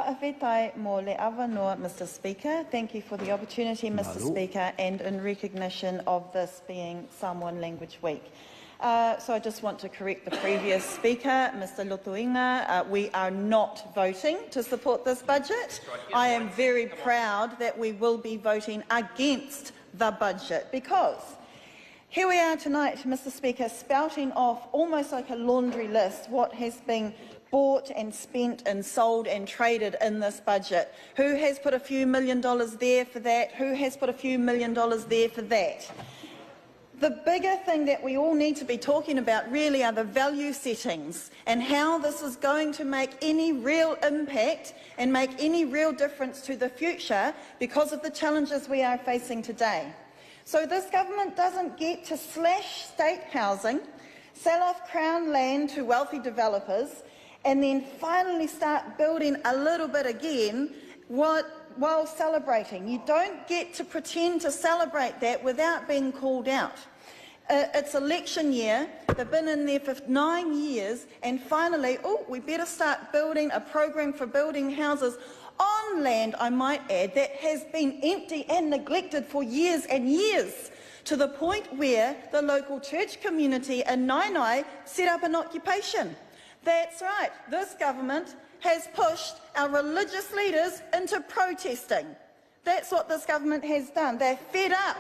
Whaawhetai mō le awa noa, Mr. Speaker. Thank you for the opportunity, Mr. Speaker, and in recognition of this being Samoan Language Week. So I just want to correct the previous speaker, Mr. Lutuinga. We are not voting to support this budget. I am very proud that we will be voting against the budget because here we are tonight, Mr. Speaker, spouting off almost like a laundry list what has been bought and spent and sold and traded in this budget. Who has put a few $1 million there for that? Who has put a few $1 million there for that? The bigger thing that we all need to be talking about really are the value settings and how this is going to make any real impact and make any real difference to the future because of the challenges we are facing today. So this government doesn't get to slash state housing, sell off Crown land to wealthy developers, and then finally start building a little bit again while celebrating. You don't get to pretend to celebrate that without being called out. It's election year, they've been in there for 9 years, and finally, we better start building a program for building houses on land, I might add, that has been empty and neglected for years and years, to the point where the local church community in Nainai set up an occupation. That's right, this government has pushed our religious leaders into protesting. That's what this government has done. They're fed up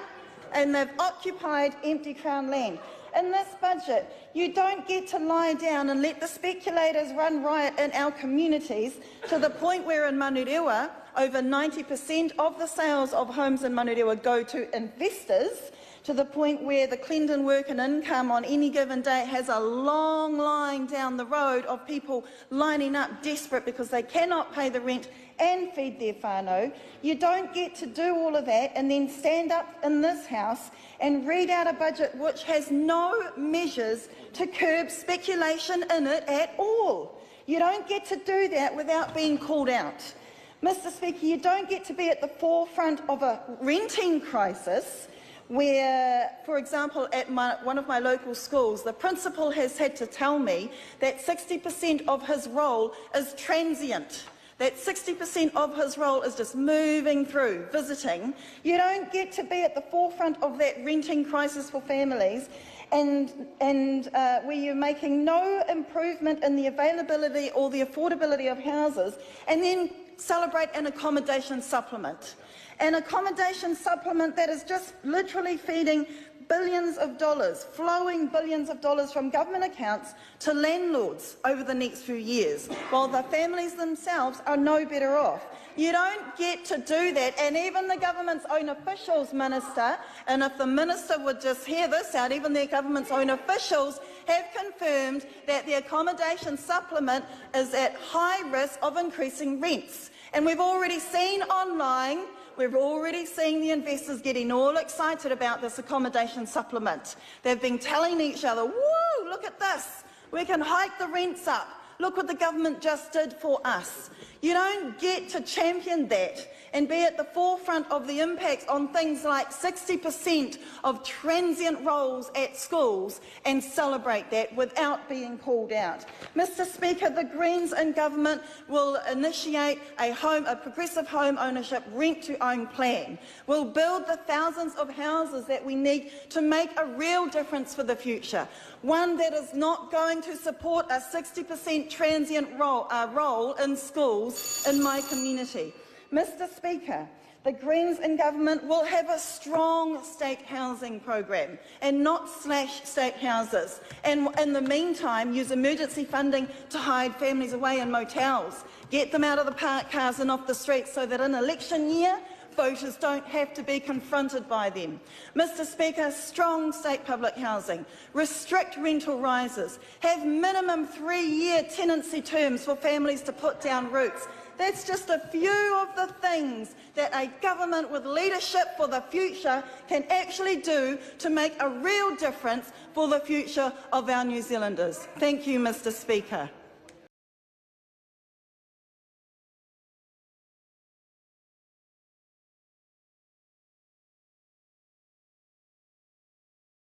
and they've occupied empty Crown land. In this budget, you don't get to lie down and let the speculators run riot in our communities to the point where in Manurewa, over 90% of the sales of homes in Manurewa go to investors, to the point where the Clendon work and income on any given day has a long line down the road of people lining up desperate because they cannot pay the rent and feed their whānau. You don't get to do all of that and then stand up in this House and read out a budget which has no measures to curb speculation in it at all. You don't get to do that without being called out. Mr. Speaker, you don't get to be at the forefront of a renting crisis where, for example, at one of my local schools, the principal has had to tell me that 60% of his role is transient, that 60% of his role is just moving through, visiting. You don't get to be at the forefront of that renting crisis for families and where you're making no improvement in the availability or the affordability of houses, and then celebrate an accommodation supplement. An accommodation supplement that is just literally feeding billions of dollars, flowing billions of dollars from government accounts to landlords over the next few years, while the families themselves are no better off. You don't get to do that, and even the government's own officials, Minister, and if the Minister would just hear this out, even their government's own officials have confirmed that the accommodation supplement is at high risk of increasing rents. And we've already seen online, we've already seen the investors getting all excited about this accommodation supplement. They've been telling each other, woo, look at this, we can hike the rents up. Look what the government just did for us. You don't get to champion that and be at the forefront of the impacts on things like 60% of transient roles at schools and celebrate that without being called out. Mr. Speaker, the Greens in government will initiate a progressive home ownership rent-to-own plan. We'll build the thousands of houses that we need to make a real difference for the future, one that is not going to support a 60% transient role in schools in my community. Mr. Speaker, the Greens in government will have a strong state housing program and not slash state houses, and in the meantime use emergency funding to hide families away in motels, get them out of the parked cars and off the streets so that in election year voters don't have to be confronted by them. Mr. Speaker, strong state public housing, restrict rental rises, have minimum 3-year tenancy terms for families to put down roots. That's just a few of the things that a government with leadership for the future can actually do to make a real difference for the future of our New Zealanders. Thank you, Mr. Speaker.